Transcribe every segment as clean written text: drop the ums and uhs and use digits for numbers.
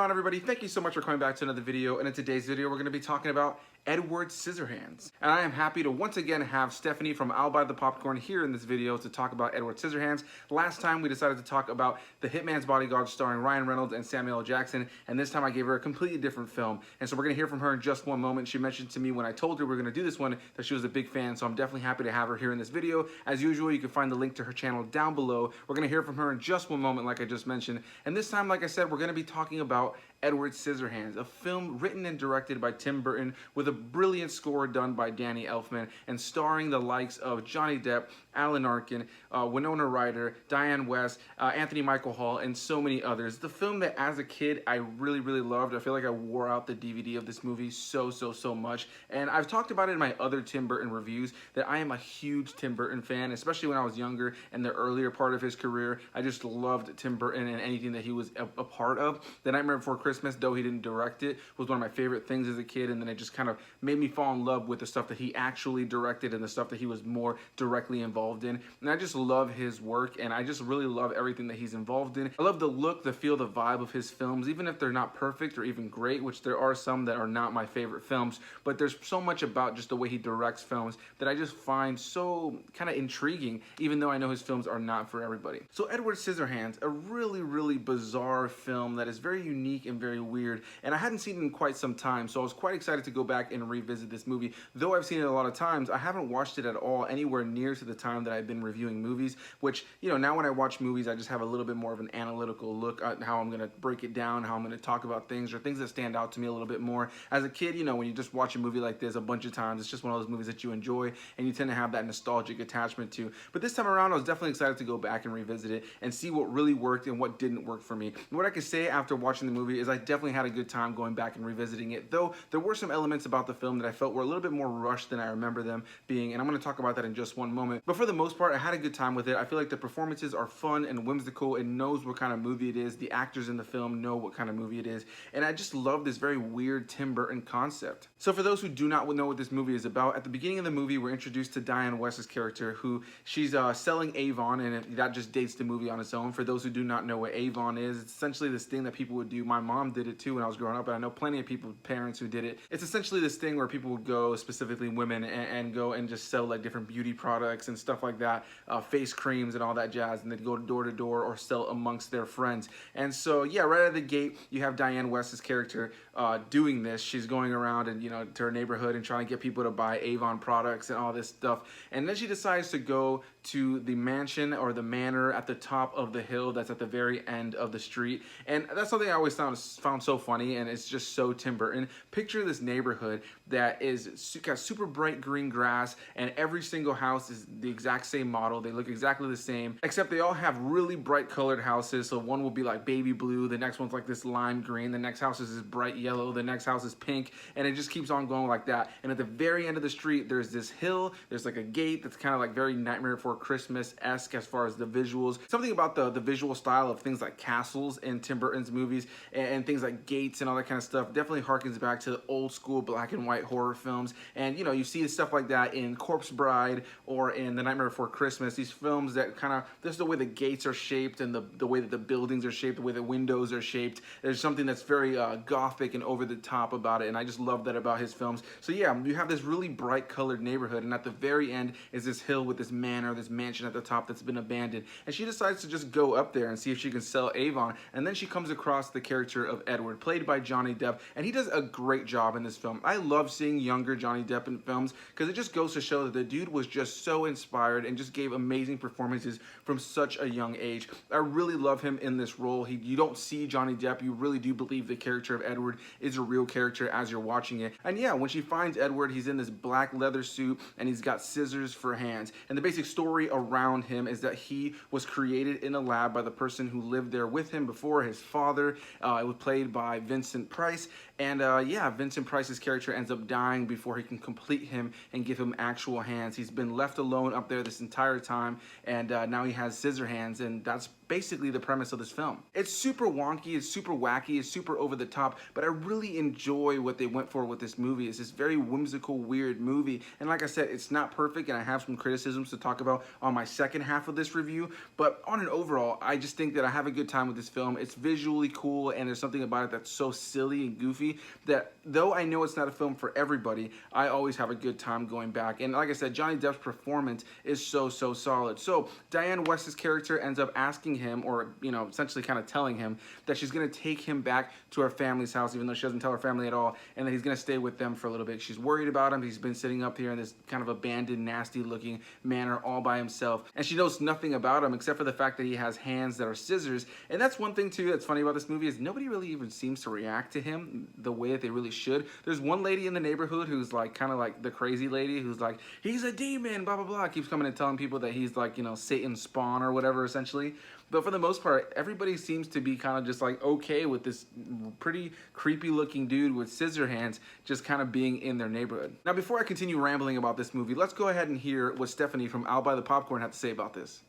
Everybody, thank you so much for coming back to another video, and in today's video we're going to be talking about Edward Scissorhands. And I am happy to once again have Stephanie from I'll Buy the Popcorn here in this video to talk about Edward Scissorhands. Last time we decided to talk about The Hitman's Bodyguard starring Ryan Reynolds and Samuel L. Jackson, and this time I gave her a completely different film. And so we're going to hear from her in just one moment. She mentioned to me when I told her we were going to do this one that she was a big fan, so I'm definitely happy to have her here in this video. As usual, you can find the link to her channel down below. We're going to hear from her in just one moment like I just mentioned. And this time, like I said, we're going to be talking about Edward Scissorhands, a film written and directed by Tim Burton with a brilliant score done by Danny Elfman and starring the likes of Johnny Depp, Alan Arkin, Winona Ryder, Dianne Wiest, Anthony Michael Hall, and so many others. The film that as a kid I really loved. I feel like I wore out the DVD of this movie so much, and I've talked about it in my other Tim Burton reviews that I am a huge Tim Burton fan, especially when I was younger and the earlier part of his career. I just loved Tim Burton and anything that he was a part of. The Nightmare Before Christmas, though he didn't direct it, was one of my favorite things as a kid, and then it just kind of made me fall in love with the stuff that he actually directed and the stuff that he was more directly involved in. And I just love his work, and I just really love everything that he's involved in. I love the look, the feel, the vibe of his films, even if they're not perfect or even great, which there are some that are not my favorite films, but there's so much about just the way he directs films that I just find so kind of intriguing, even though I know his films are not for everybody. So Edward Scissorhands, a really bizarre film that is very unique and very weird, and I hadn't seen it in quite some time, so I was quite excited to go back and revisit this movie. Though I've seen it a lot of times, I haven't watched it at all anywhere near to the time that I've been reviewing movies, which, you know, now when I watch movies, I just have a little bit more of an analytical look at how I'm going to break it down, how I'm going to talk about things, or things that stand out to me a little bit more. As a kid, you know, when you just watch a movie like this a bunch of times, it's just one of those movies that you enjoy, and you tend to have that nostalgic attachment to. But this time around, I was definitely excited to go back and revisit it and see what really worked and what didn't work for me. And what I can say after watching the movie is I definitely had a good time going back and revisiting it, though there were some elements about the film that I felt were a little bit more rushed than I remember them being, and I'm going to talk about that in just one moment. But for the most part, I had a good time with it. I feel like the performances are fun and whimsical and knows what kind of movie it is. The actors in the film know what kind of movie it is, and I just love this very weird Tim Burton concept. So for those who do not know what this movie is about, at the beginning of the movie we're introduced to Dianne Wiest's character, who she's selling Avon, and that just dates the movie on its own. For those who do not know what Avon is, it's essentially this thing that people would do. My mom did it too when I was growing up, and I know plenty of people, parents who did it. It's essentially this thing where people would go, specifically women, and go and just sell like different beauty products and stuff like that, face creams and all that jazz, and they'd go door to door or sell amongst their friends. And so yeah, right out of the gate you have Dianne Wiest's character doing this. She's going around and, you know, to her neighborhood and trying to get people to buy Avon products and all this stuff, and then she decides to go to the mansion or the manor at the top of the hill that's at the very end of the street. And that's something I always found so funny, and it's just so Tim Burton. Picture this neighborhood that is got super bright green grass, and every single house is the exact same model. They look exactly the same, except they all have really bright colored houses. So one will be like baby blue, the next one's like this lime green, the next house is this bright yellow, the next house is pink, and it just keeps on going like that. And at the very end of the street, there's this hill, there's like a gate that's kind of like very Nightmare Before Christmas-esque as far as the visuals. Something about the visual style of things like castles in Tim Burton's movies and things like gates and all that kind of stuff definitely harkens back to the old school black and white horror films. And, you know, you see stuff like that in Corpse Bride or in The Nightmare Before Christmas, these films that kind of, just the way the gates are shaped and the way that the buildings are shaped, the way the windows are shaped. There's something that's very gothic and over the top about it, and I just love that about his films. So yeah, you have this really bright colored neighborhood, and at the very end is this hill with this manor, this mansion at the top that's been abandoned, and she decides to just go up there and see if she can sell Avon. And then she comes across the character of Edward, played by Johnny Depp, and he does a great job in this film. I love seeing younger Johnny Depp in films because it just goes to show that the dude was just so inspired and just gave amazing performances from such a young age. I really love him in this role. You don't see Johnny Depp, you really do believe the character of Edward is a real character as you're watching it. And yeah, when she finds Edward, he's in this black leather suit and he's got scissors for hands. And the basic story around him is that he was created in a lab by the person who lived there with him before, his father. It was played by Vincent Price. And yeah, Vincent Price's character ends up dying before he can complete him and give him actual hands. He's been left alone up there this entire time, and now he has scissor hands, and that's basically the premise of this film. It's super wonky, it's super wacky, it's super over the top, but I really enjoy what they went for with this movie. It's this very whimsical, weird movie. And like I said, it's not perfect, and I have some criticisms to talk about on my second half of this review, but on an overall, I just think that I have a good time with this film. It's visually cool, and there's something about it that's so silly and goofy that though I know it's not a film for everybody, I always have a good time going back. And like I said, Johnny Depp's performance is so solid. So Dianne Wiest's character ends up asking him, or essentially kind of telling him that she's going to take him back to her family's house, even though she doesn't tell her family at all, and that he's going to stay with them for a little bit. She's worried about him. He's been sitting up here in this kind of abandoned, nasty looking manor all by himself, and she knows nothing about him except for the fact that he has hands that are scissors. And that's one thing too that's funny about this movie, is nobody really even seems to react to him the way that they really should. There's one lady in the neighborhood who's like kind of like the crazy lady who's like, he's a demon, blah blah blah, keeps coming and telling people that he's like, Satan's spawn or whatever, essentially. But for the most part, everybody seems to be kind of just like okay with this pretty creepy looking dude with scissor hands just kind of being in their neighborhood. Now, before I continue rambling about this movie, let's go ahead and hear what Stephanie from I'll Buy the Popcorn had to say about this.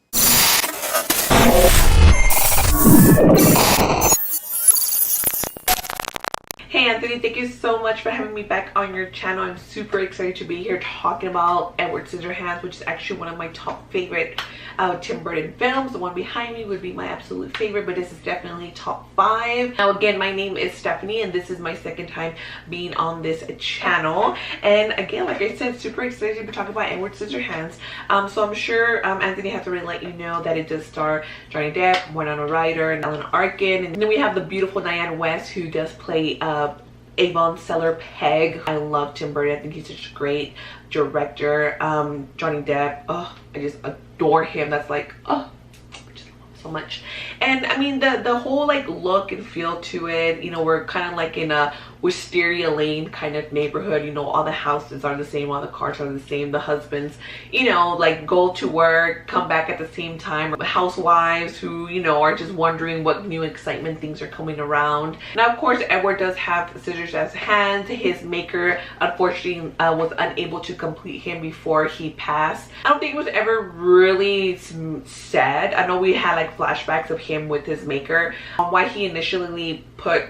Hey Anthony, thank you so much for having me back on your channel. I'm super excited to be here talking about Edward Scissorhands, which is actually one of my top favorite Tim Burton films. The one behind me would be my absolute favorite, but this is definitely top 5. Now again, my name is Stephanie, and this is my second time being on this channel. And again, like I said, super excited to be talking about Edward Scissorhands. So I'm sure Anthony has to really let you know that it does star Johnny Depp, Winona Ryder, and Alan Arkin. And then we have the beautiful Dianne Wiest, who does play Avon Seller Peg. I love Tim Burton. I think he's such a great director. Johnny Depp, oh, I just adore him. That's like, oh, I just love him so much. And I mean, the whole like look and feel to it, we're kind of like in a Wisteria Lane kind of neighborhood. All the houses are the same, all the cars are the same, the husbands like go to work, come back at the same time, housewives who are just wondering what new excitement things are coming around. Now of course, Edward does have scissors as hands. His maker unfortunately was unable to complete him before he passed. I don't think it was ever really said. I know we had like flashbacks of him with his maker on why he initially put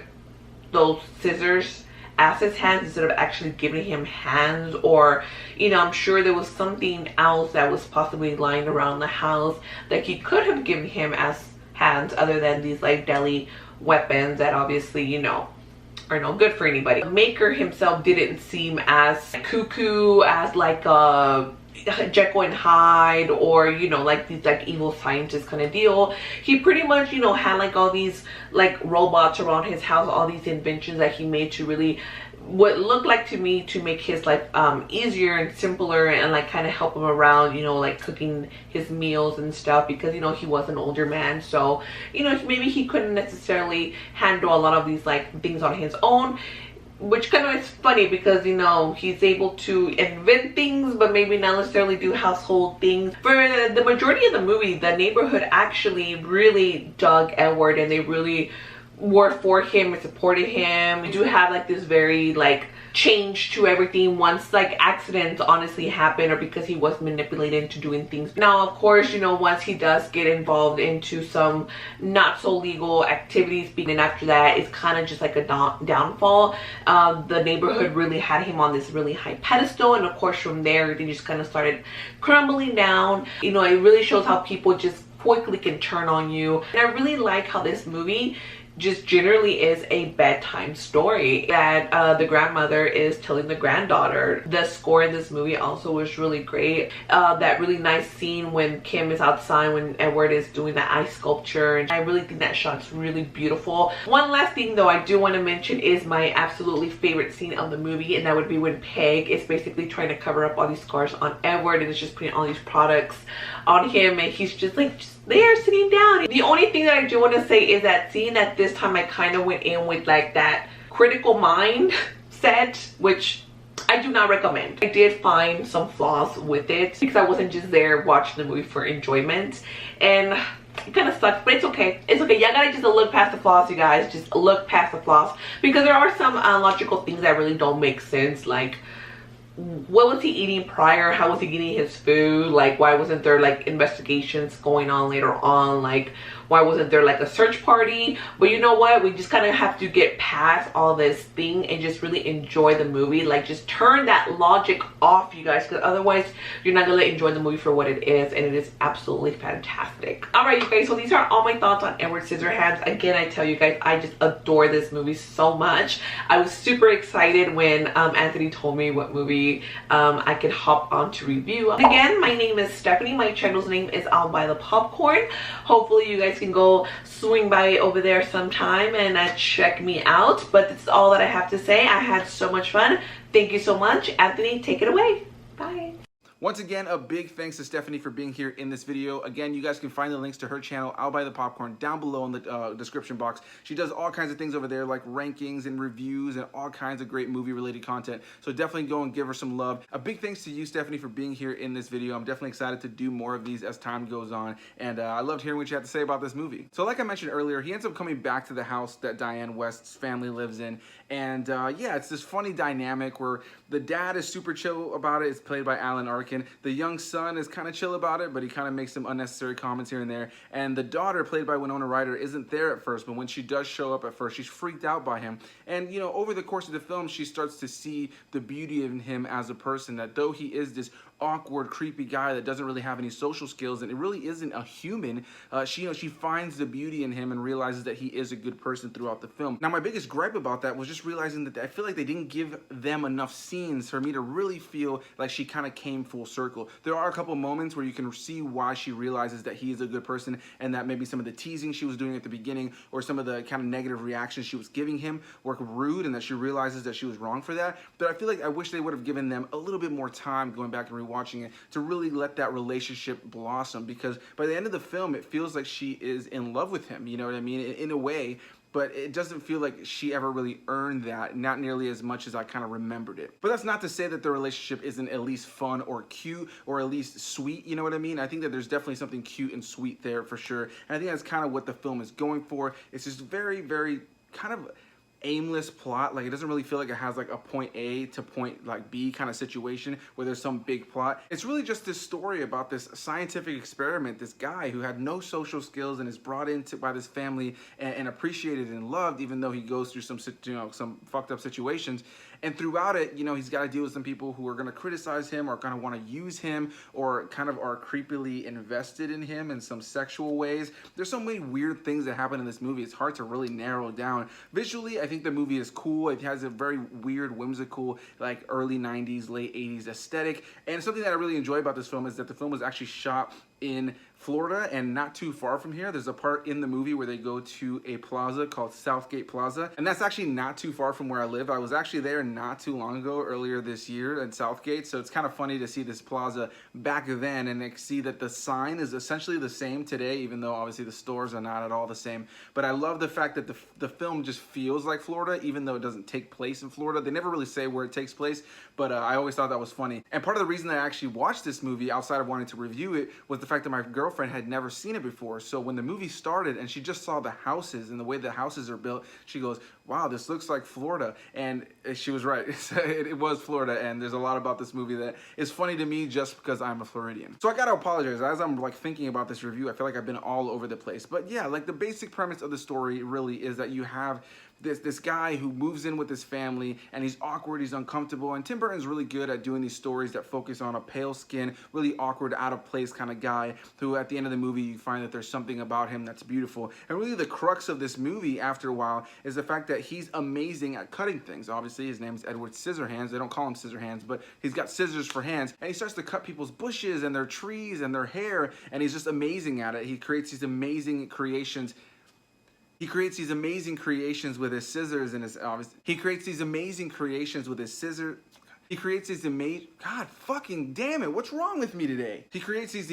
those scissors as his hands instead of actually giving him hands, or I'm sure there was something else that was possibly lying around the house that he could have given him as hands other than these like deadly weapons that obviously are no good for anybody. The maker himself didn't seem as cuckoo as like a Jekyll and Hyde, or like these like evil scientist kind of deal. He pretty much had like all these like robots around his house, all these inventions that he made to really what looked like to me to make his life easier and simpler, and like kind of help him around, like cooking his meals and stuff, because he was an older man, so maybe he couldn't necessarily handle a lot of these like things on his own. Which kind of is funny because he's able to invent things but maybe not necessarily do household things. For the majority of the movie, the neighborhood actually really dug Edward, and they really were for him and supported him. We do have like this very like change to everything once like accidents honestly happen, or because he was manipulated into doing things. Now of course, once he does get involved into some not so legal activities, and after that it's kind of just like a downfall. The neighborhood really had him on this really high pedestal, and of course from there everything just kind of started crumbling down. It really shows how people just quickly can turn on you. And I really like how this movie just generally is a bedtime story that the grandmother is telling the granddaughter. The score in this movie also was really great. That really nice scene when Kim is outside when Edward is doing the ice sculpture, and I really think that shot's really beautiful. One last thing though I do want to mention is my absolutely favorite scene of the movie, and that would be when Peg is basically trying to cover up all these scars on Edward, and is just putting all these products on him, and he's just like there sitting down. The only thing that I do want to say is that seeing that this time I kind of went in with like that critical mind set, which I do not recommend. I did find some flaws with it because I wasn't just there watching the movie for enjoyment, and it kind of sucks, but it's okay. It's okay. Y'all gotta just look past the flaws, you guys. Just look past the flaws, because there are some logical things that really don't make sense. Like, what was he eating prior? How was he getting his food? Like, why wasn't there like investigations going on later on? Like, Why wasn't there like a search party? But you know what? We just kind of have to get past all this thing and just really enjoy the movie. Like, just turn that logic off, you guys, because otherwise you're not gonna enjoy the movie for what it is, and it is absolutely fantastic. All right, you guys, so these are all my thoughts on Edward Scissorhands. Again, I tell you guys, I just adore this movie so much. I was super excited when Anthony told me what movie I could hop on to review. Again, my name is Stephanie. My channel's name is I'll Buy the Popcorn. Hopefully you guys can go swing by over there sometime and check me out. But that's all that I have to say. I had so much fun. Thank you so much. Anthony, take it away. Bye. Once again, a big thanks to Stephanie for being here in this video. Again, you guys can find the links to her channel, I'll Buy the Popcorn, down below in the description box. She does all kinds of things over there, like rankings and reviews and all kinds of great movie-related content. So definitely go and give her some love. A big thanks to you, Stephanie, for being here in this video. I'm definitely excited to do more of these as time goes on. And I loved hearing what you had to say about this movie. So like I mentioned earlier, he ends up coming back to the house that Dianne Wiest's family lives in. And yeah, it's this funny dynamic where the dad is super chill about it. It's played by Alan Arkin. The young son is kind of chill about it, but he kind of makes some unnecessary comments here and there. And the daughter, played by Winona Ryder, isn't there at first, but when she does show up at first, she's freaked out by him. And, you know, over the course of the film, she starts to see the beauty in him as a person, that though he is this awkward, creepy guy that doesn't really have any social skills and it really isn't a human, she finds the beauty in him and realizes that he is a good person throughout the film. Now, my biggest gripe about that was just realizing that I feel like they didn't give them enough scenes for me to really feel like she kind of came full circle. There are a couple moments where you can see why she realizes that he is a good person, and that maybe some of the teasing she was doing at the beginning or some of the kind of negative reactions she was giving him were rude, and that she realizes that she was wrong for that. But I feel like I wish they would have given them a little bit more time going back and watching it to really let that relationship blossom, because by the end of the film it feels like she is in love with him, you know what I mean, in a way, but it doesn't feel like she ever really earned that, not nearly as much as I kind of remembered it. But that's not to say that the relationship isn't at least fun or cute or at least sweet, you know what I mean? I think that there's definitely something cute and sweet there for sure, and I think that's kind of what the film is going for. It's just very, very kind of aimless plot. Like, it doesn't really feel like it has like a point A to point like B kind of situation where there's some big plot. It's really just this story about this scientific experiment, this guy who had no social skills and is brought into by this family and appreciated and loved, even though he goes through some, you know, some fucked up situations. And throughout it, you know, he's got to deal with some people who are going to criticize him or kind of want to use him or kind of are creepily invested in him in some sexual ways. There's so many weird things that happen in this movie. It's hard to really narrow down. Visually, I think the movie is cool. It has a very weird, whimsical, like early 90s, late 80s aesthetic. And something that I really enjoy about this film is that the film was actually shot in Florida and not too far from here. There's a part in the movie where they go to a plaza called Southgate Plaza, and that's actually not too far from where I live. I was actually there not too long ago, earlier this year in Southgate, so it's kind of funny to see this plaza back then and see that the sign is essentially the same today, even though obviously the stores are not at all the same. But I love the fact that the film just feels like Florida, even though it doesn't take place in Florida. They never really say where it takes place, but I always thought that was funny. And part of the reason that I actually watched this movie outside of wanting to review it was the fact that my girlfriend had never seen it before. So when the movie started and she just saw the houses and the way the houses are built, she goes, wow, this looks like Florida. And she was right. It was Florida, and there's a lot about this movie that is funny to me just because I'm a Floridian. So I gotta apologize. As I'm like thinking about this review, I feel like I've been all over the place. But yeah, like the basic premise of the story really is that you have this guy who moves in with his family, and he's awkward, he's uncomfortable, and Tim Burton's really good at doing these stories that focus on a pale skin, really awkward, out of place kind of guy who at the end of the movie you find that there's something about him that's beautiful. And really the crux of this movie after a while is the fact that he's amazing at cutting things. Obviously his name is Edward Scissorhands. They don't call him Scissorhands, but he's got scissors for hands, and he starts to cut people's bushes and their trees and their hair, and he's just amazing at it. He creates these amazing creations. He creates these amazing creations with his scissors and his He creates these amazing creations with his scissors. He creates these amazing. God fucking damn it! What's wrong with me today? He creates these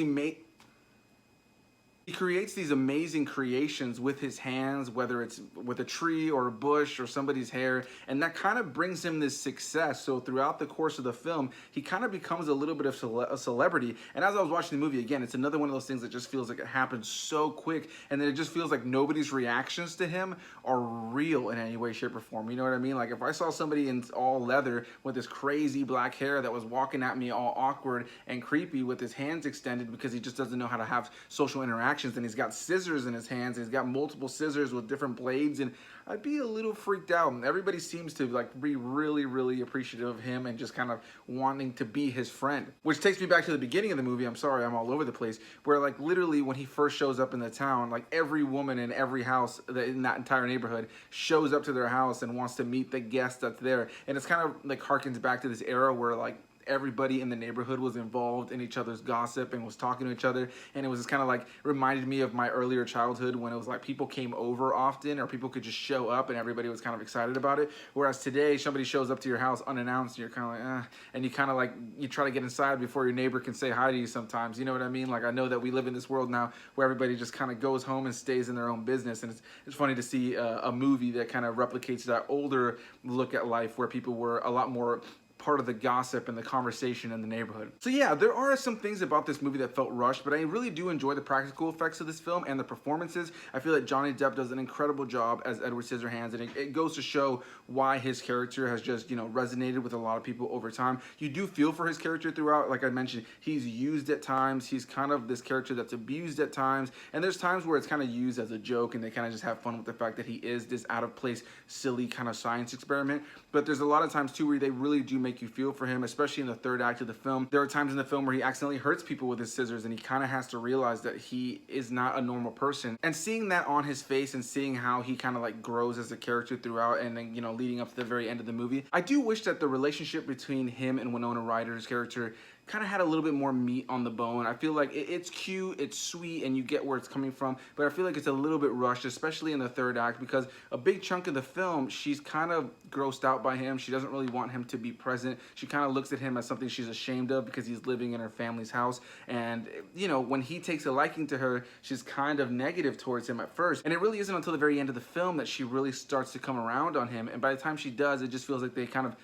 amazing creations with his hands, whether it's with a tree or a bush or somebody's hair, and that kind of brings him this success. So throughout the course of the film, he kind of becomes a little bit of a celebrity. And as I was watching the movie again, it's another one of those things that just feels like it happens so quick, and then it just feels like nobody's reactions to him are real in any way, shape, or form. You know what I mean? Like if I saw somebody in all leather with this crazy black hair that was walking at me all awkward and creepy with his hands extended because he just doesn't know how to have social interaction, actions, and he's got scissors in his hands, and he's got multiple scissors with different blades, and I'd be a little freaked out. And everybody seems to like be really, really appreciative of him and just kind of wanting to be his friend. Which takes me back to the beginning of the movie. I'm sorry, I'm all over the place. Where like literally when he first shows up in the town, like every woman in every house in that entire neighborhood shows up to their house and wants to meet the guest that's there. And it's kind of like harkens back to this era where like everybody in the neighborhood was involved in each other's gossip and was talking to each other, and it was just kind of like reminded me of my earlier childhood when it was like people came over often, or people could just show up and everybody was kind of excited about it. Whereas today somebody shows up to your house unannounced and you're kind of like and you kind of like you try to get inside before your neighbor can say hi to you sometimes, you know what I mean? Like I know that we live in this world now where everybody just kind of goes home and stays in their own business, and it's funny to see a movie that kind of replicates that older look at life where people were a lot more part of the gossip and the conversation in the neighborhood. So yeah, there are some things about this movie that felt rushed, but I really do enjoy the practical effects of this film and the performances. I feel that Johnny Depp does an incredible job as Edward Scissorhands, and it goes to show why his character has just, you know, resonated with a lot of people over time. You do feel for his character throughout. Like I mentioned, he's used at times. He's kind of this character that's abused at times, and there's times where it's kind of used as a joke and they kind of just have fun with the fact that he is this out of place, silly kind of science experiment. But there's a lot of times too where they really do make you feel for him, especially in the third act of the film. There are times in the film where he accidentally hurts people with his scissors, and he kind of has to realize that he is not a normal person. And seeing that on his face and seeing how he kind of like grows as a character throughout, and then, you know, leading up to the very end of the movie, I do wish that the relationship between him and Winona Ryder's character kind of had a little bit more meat on the bone. I feel like it's cute, it's sweet, and you get where it's coming from, but I feel like it's a little bit rushed, especially in the third act, because a big chunk of the film, she's kind of grossed out by him. She doesn't really want him to be present. She kind of looks at him as something she's ashamed of because he's living in her family's house. And, you know, when he takes a liking to her, she's kind of negative towards him at first. And it really isn't until the very end of the film that she really starts to come around on him. And by the time she does, it just feels like they kind of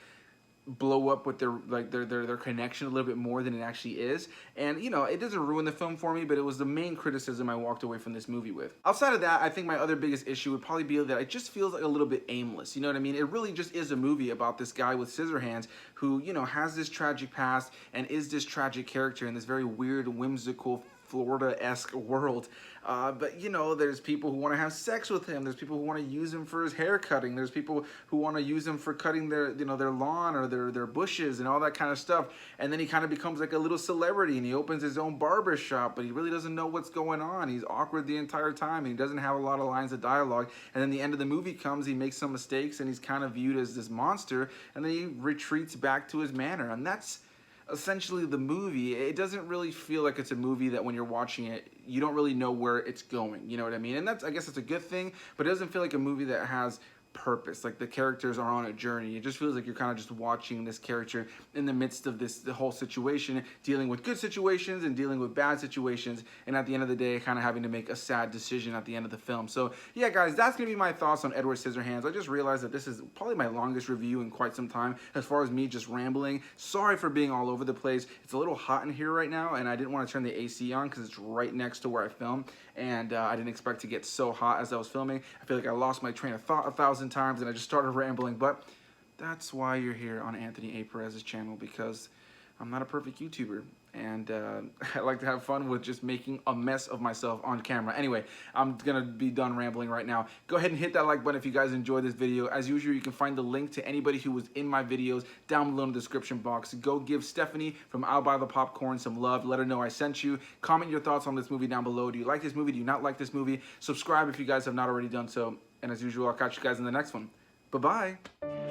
blow up with their connection a little bit more than it actually is. And, you know, it doesn't ruin the film for me, but it was the main criticism I walked away from this movie with. Outside of that, I think my other biggest issue would probably be that it just feels like a little bit aimless. You know what I mean? It really just is a movie about this guy with scissor hands who, you know, has this tragic past and is this tragic character in this very weird, whimsical, Florida-esque world. But, you know, there's people who want to have sex with him. There's people who want to use him for his hair cutting. There's people who want to use him for cutting their, you know, their lawn or their bushes and all that kind of stuff. And then he kind of becomes like a little celebrity, and he opens his own barber shop, but he really doesn't know what's going on. He's awkward the entire time, and he doesn't have a lot of lines of dialogue. And then the end of the movie comes, he makes some mistakes, and he's kind of viewed as this monster, and then he retreats back to his manor. And that's essentially the movie. It doesn't really feel like it's a movie that when you're watching it, you don't really know where it's going. You know what I mean? And that's, I guess it's a good thing, but it doesn't feel like a movie that has purpose. Like the characters are on a journey. It just feels like you're kind of just watching this character in the midst of the whole situation, dealing with good situations and dealing with bad situations, and at the end of the day kind of having to make a sad decision at the end of the film. So yeah, guys, that's gonna be my thoughts on Edward Scissorhands. I just realized that this is probably my longest review in quite some time as far as me just rambling. Sorry for being all over the place. It's a little hot in here right now, and I didn't want to turn the AC on because it's right next to where I film, and I didn't expect to get so hot as I was filming. I feel like I lost my train of thought 1,000 times and I just started rambling, but that's why you're here on Anthony A. Perez's channel, because I'm not a perfect YouTuber, and I like to have fun with just making a mess of myself on camera. Anyway, I'm gonna be done rambling right now. Go ahead and hit that like button if you guys enjoyed this video. As usual, you can find the link to anybody who was in my videos down below in the description box. Go give Stephanie from I'll Buy the Popcorn some love. Let her know I sent you. Comment your thoughts on this movie down below. Do you like this movie? Do you not like this movie? Subscribe if you guys have not already done so. And as usual, I'll catch you guys in the next one. Bye-bye.